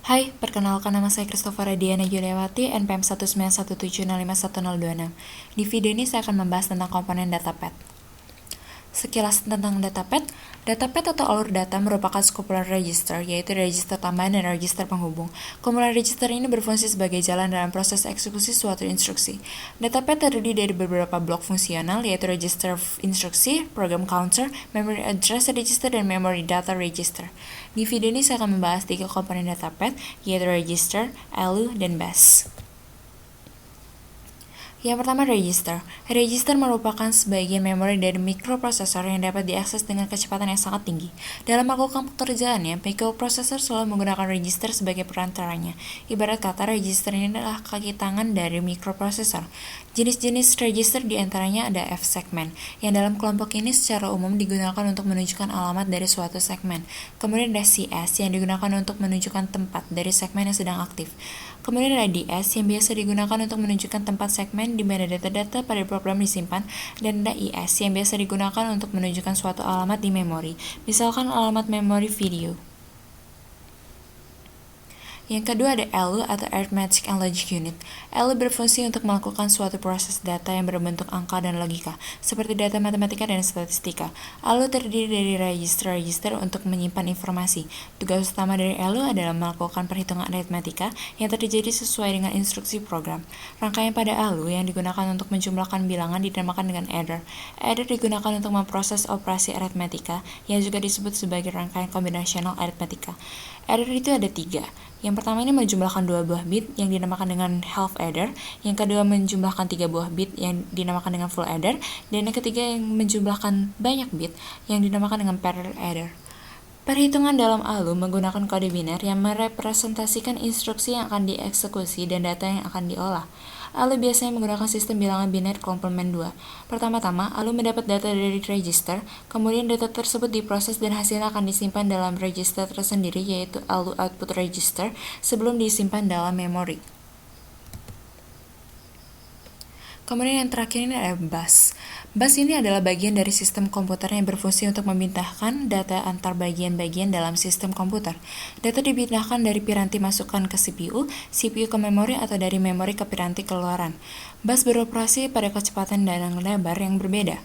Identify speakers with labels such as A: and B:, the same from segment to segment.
A: Hai, perkenalkan nama saya Christopher Diana Juliawati, NPM 191705106. Di video ini saya akan membahas tentang komponen datapad. Sekilas tentang datapad atau alur data merupakan sekumpulan register, yaitu register tambahan dan register penghubung. Kumpulan register ini berfungsi sebagai jalan dalam proses eksekusi suatu instruksi. Datapad terdiri dari beberapa blok fungsional, yaitu register instruksi, program counter, memory address register, dan memory data register. Di video ini saya akan membahas 3 komponen datapad, yaitu register, ALU, dan bus. Yang pertama, register. Register merupakan sebagian memori dari mikroprosesor yang dapat diakses dengan kecepatan yang sangat tinggi. Dalam melakukan pekerjaannya, mikroprosesor selalu menggunakan register sebagai perantaranya. Ibarat kata, register ini adalah kaki tangan dari mikroprosesor. Jenis-jenis register diantaranya ada F-segment, yang dalam kelompok ini secara umum digunakan untuk menunjukkan alamat dari suatu segmen. Kemudian ada CS, yang digunakan untuk menunjukkan tempat dari segmen yang sedang aktif. Kemudian ada DS, yang biasa digunakan untuk menunjukkan tempat segmen di mana data-data pada program disimpan, dan ada IS, yang biasa digunakan untuk menunjukkan suatu alamat di memori, misalkan alamat memori video. Yang kedua ada ALU atau Arithmetic and Logic Unit. ALU berfungsi untuk melakukan suatu proses data yang berbentuk angka dan logika, seperti data matematika dan statistika. ALU terdiri dari register-register untuk menyimpan informasi. Tugas utama dari ALU adalah melakukan perhitungan aritmatika yang terjadi sesuai dengan instruksi program. Rangkaian pada ALU yang digunakan untuk menjumlahkan bilangan dinamakan dengan adder. Adder digunakan untuk memproses operasi aritmatika yang juga disebut sebagai rangkaian kombinasional aritmatika. Adder itu ada 3. Yang pertama ini menjumlahkan 2 buah bit yang dinamakan dengan half adder, yang kedua menjumlahkan 3 buah bit yang dinamakan dengan full adder, dan yang ketiga yang menjumlahkan banyak bit yang dinamakan dengan parallel adder. Perhitungan dalam ALU menggunakan kode biner yang merepresentasikan instruksi yang akan dieksekusi dan data yang akan diolah. ALU biasanya menggunakan sistem bilangan biner komplement 2. Pertama-tama, ALU mendapat data dari register, kemudian data tersebut diproses dan hasilnya akan disimpan dalam register tersendiri, yaitu ALU output register, sebelum disimpan dalam memori. Kemudian yang terakhir ini ada bus. Bus ini adalah bagian dari sistem komputer yang berfungsi untuk memindahkan data antar bagian-bagian dalam sistem komputer. Data dipindahkan dari piranti masukkan ke CPU, CPU ke memori, atau dari memori ke piranti keluaran. Bus beroperasi pada kecepatan dan lebar yang berbeda.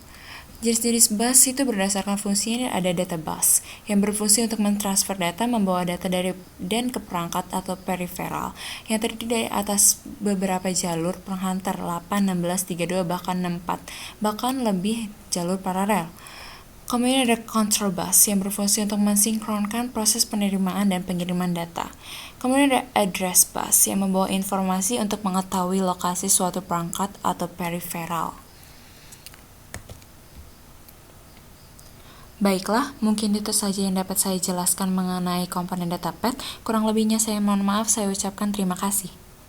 A: Jenis-jenis bus itu berdasarkan fungsinya. Ada data bus, yang berfungsi untuk mentransfer data, membawa data dari dan ke perangkat atau peripheral, yang terdiri dari atas beberapa jalur penghantar 8, 16, 32, bahkan 64, bahkan lebih jalur paralel. Kemudian ada control bus, yang berfungsi untuk mensinkronkan proses penerimaan dan pengiriman data. Kemudian ada address bus, yang membawa informasi untuk mengetahui lokasi suatu perangkat atau peripheral. Baiklah, mungkin itu saja yang dapat saya jelaskan mengenai komponen datapad. Kurang lebihnya saya mohon maaf, saya ucapkan terima kasih.